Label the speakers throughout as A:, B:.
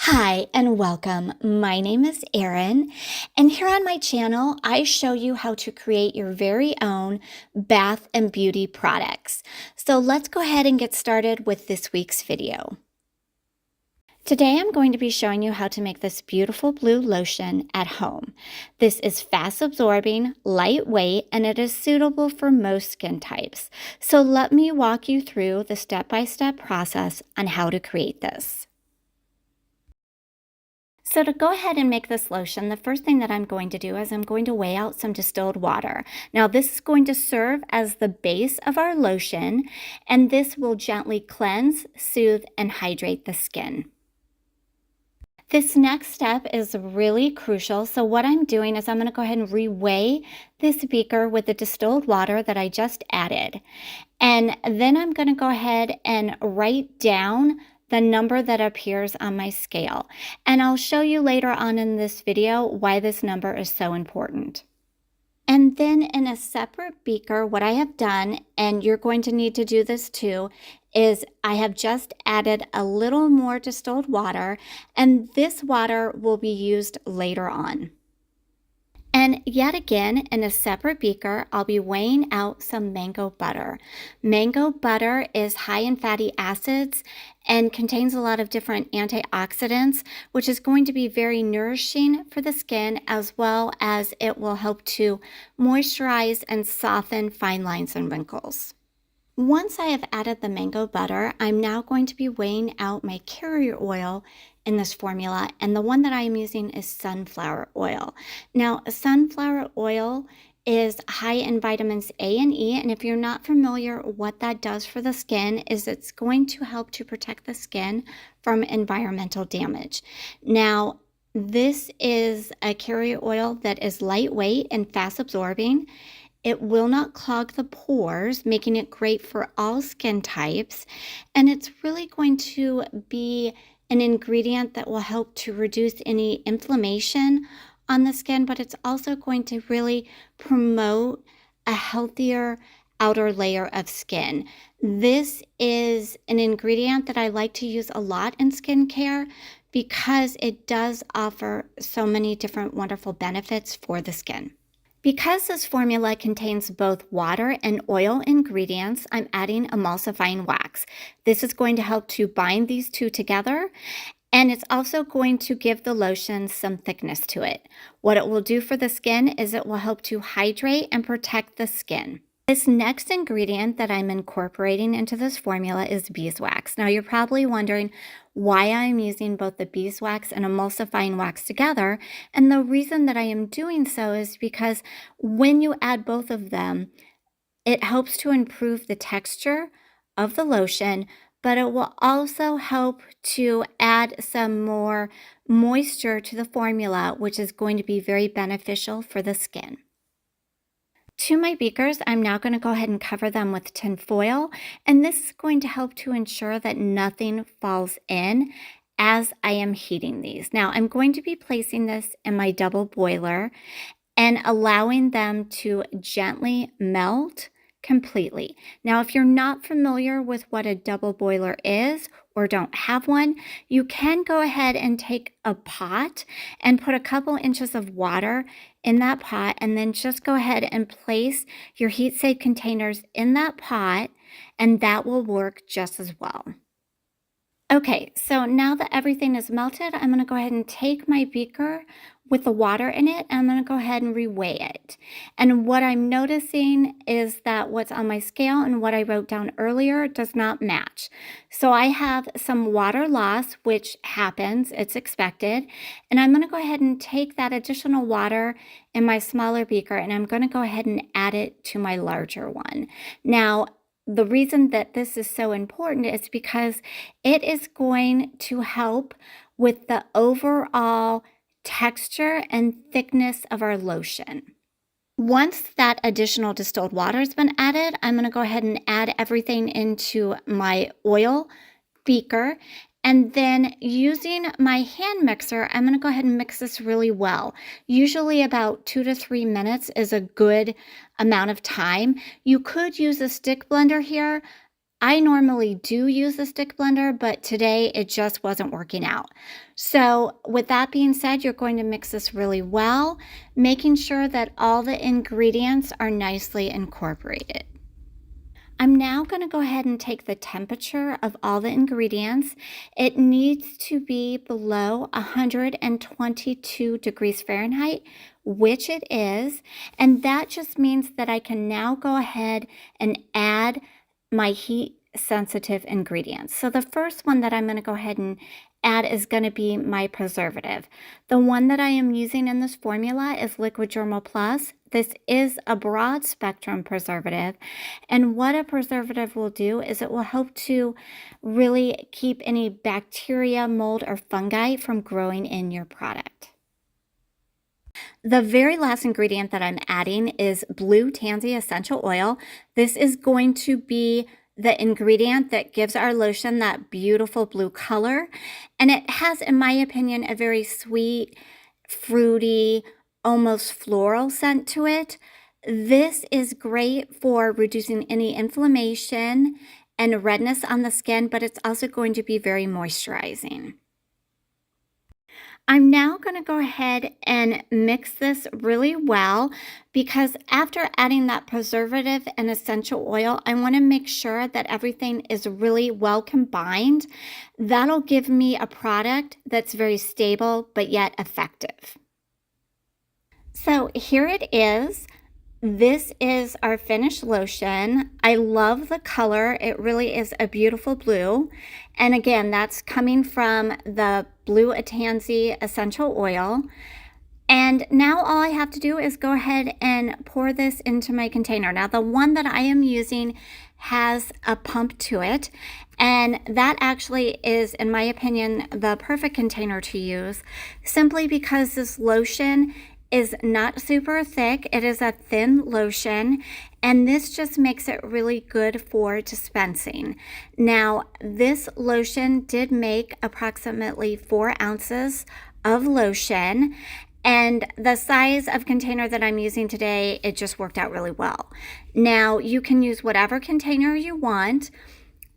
A: Hi and welcome. My name is Erin, and here on my channel, I show you how to create your very own bath and beauty products. So let's go ahead and get started with this week's video. Today, I'm going to be showing you how to make this beautiful blue lotion at home. This is fast absorbing, lightweight, and it is suitable for most skin types. So let me walk you through the step-by-step process on how to create this. So to go ahead and make this lotion, the first thing that I'm going to do is I'm going to weigh out some distilled water. Now this is going to serve as the base of our lotion, and this will gently cleanse, soothe, and hydrate the skin. This next step is really crucial. So what I'm doing is I'm going to go ahead and reweigh this beaker with the distilled water that I just added. And then I'm going to go ahead and write down the number that appears on my scale. And I'll show you later on in this video why this number is so important. And then in a separate beaker, what I have done, and you're going to need to do this too, is I have just added a little more distilled water, and this water will be used later on. And yet again, in a separate beaker, I'll be weighing out some mango butter. Mango butter is high in fatty acids and contains a lot of different antioxidants, which is going to be very nourishing for the skin, as well as it will help to moisturize and soften fine lines and wrinkles. Once I have added the mango butter, I'm now going to be weighing out my carrier oil in this formula, and the one that I am using is sunflower oil. Now, sunflower oil is high in vitamins A and E, and if you're not familiar, what that does for the skin is it's going to help to protect the skin from environmental damage. Now, this is a carrier oil that is lightweight and fast absorbing. It will not clog the pores, making it great for all skin types. And it's really going to be an ingredient that will help to reduce any inflammation on the skin, but it's also going to really promote a healthier outer layer of skin. This is an ingredient that I like to use a lot in skincare because it does offer so many different wonderful benefits for the skin. Because this formula contains both water and oil ingredients, I'm adding emulsifying wax. This is going to help to bind these two together, and it's also going to give the lotion some thickness to it. What it will do for the skin is it will help to hydrate and protect the skin. This next ingredient that I'm incorporating into this formula is beeswax. Now you're probably wondering why I'm using both the beeswax and emulsifying wax together, and the reason that I am doing so is because when you add both of them, it helps to improve the texture of the lotion, but it will also help to add some more moisture to the formula, which is going to be very beneficial for the skin. To my beakers, I'm now going to go ahead and cover them with tin foil, and this is going to help to ensure that nothing falls in as I am heating these. Now, I'm going to be placing this in my double boiler and allowing them to gently melt completely. Now, if you're not familiar with what a double boiler is or don't have one, you can go ahead and take a pot and put a couple inches of water in that pot, and then just go ahead and place your heat safe containers in that pot, and that will work just as well. Okay, so now that everything is melted, I'm going to go ahead and take my beaker with the water in it, and I'm going to go ahead and reweigh it. And what I'm noticing is that what's on my scale and what I wrote down earlier does not match. So I have some water loss, which happens, it's expected. And I'm going to go ahead and take that additional water in my smaller beaker, and I'm going to go ahead and add it to my larger one. Now, the reason that this is so important is because it is going to help with the overall texture and thickness of our lotion. Once that additional distilled water has been added, I'm going to go ahead and add everything into my oil beaker. And then using my hand mixer, I'm going to go ahead and mix this really well. Usually about 2 to 3 minutes is a good amount of time. You could use a stick blender here, I normally do use the stick blender, but today it just wasn't working out. So with that being said, you're going to mix this really well, making sure that all the ingredients are nicely incorporated. I'm now going to go ahead and take the temperature of all the ingredients. It needs to be below 122 degrees Fahrenheit, which it is. And that just means that I can now go ahead and add my heat sensitive ingredients. So the first one that I'm going to go ahead and add is going to be my preservative. The one that I am using in this formula is Liquid Germal Plus. This is a broad spectrum preservative, and what a preservative will do is it will help to really keep any bacteria, mold, or fungi from growing in your product. The very last ingredient that I'm adding is Blue Tansy Essential Oil. This is going to be the ingredient that gives our lotion that beautiful blue color. And it has, in my opinion, a very sweet, fruity, almost floral scent to it. This is great for reducing any inflammation and redness on the skin, but it's also going to be very moisturizing. I'm now going to go ahead and mix this really well because after adding that preservative and essential oil, I want to make sure that everything is really well combined. That'll give me a product that's very stable but yet effective. So here it is. This is our finished lotion. I love the color. It really is a beautiful blue. And again, that's coming from the Blue Tansy Essential Oil. And now all I have to do is go ahead and pour this into my container. Now the one that I am using has a pump to it, and that actually is, in my opinion, the perfect container to use, simply because this lotion is not super thick. It is a thin lotion, and this just makes it really good for dispensing. Now, this lotion did make approximately 4 ounces of lotion, and the size of container that I'm using today, it just worked out really well. Now, you can use whatever container you want.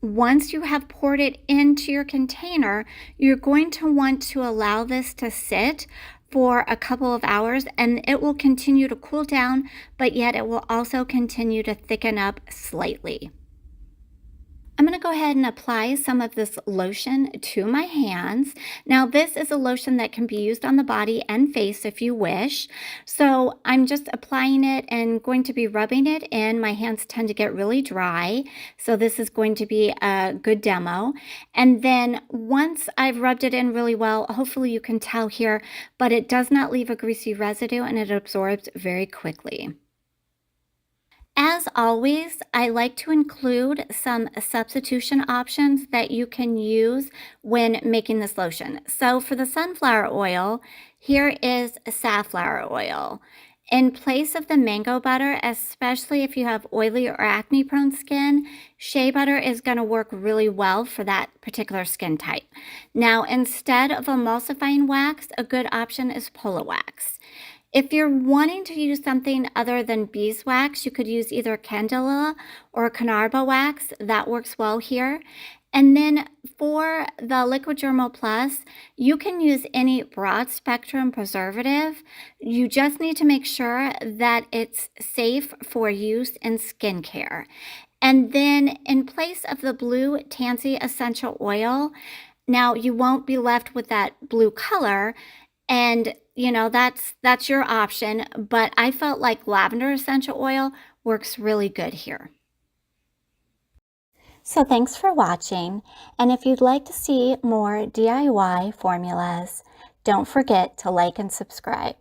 A: Once you have poured it into your container, you're going to want to allow this to sit for a couple of hours, and it will continue to cool down, but yet it will also continue to thicken up slightly. I'm going to go ahead and apply some of this lotion to my hands. Now, this is a lotion that can be used on the body and face if you wish. So I'm just applying it and going to be rubbing it in. My hands tend to get really dry, so this is going to be a good demo. And then once I've rubbed it in really well, hopefully you can tell here, but it does not leave a greasy residue and it absorbs very quickly. As always, I like to include some substitution options that you can use when making this lotion. So for the sunflower oil, here is safflower oil. In place of the mango butter, especially if you have oily or acne prone skin, shea butter is going to work really well for that particular skin type. Now, instead of emulsifying wax, a good option is Polo wax. If you're wanting to use something other than beeswax, you could use either candela or carnauba wax. That works well here. And then for the Liquid Germal Plus, you can use any broad spectrum preservative. You just need to make sure that it's safe for use in skincare. And then in place of the Blue Tansy Essential Oil, now you won't be left with that blue color. And you know, that's your option, but I felt like lavender essential oil works really good here. So thanks for watching, and if you'd like to see more DIY formulas, don't forget to like and subscribe.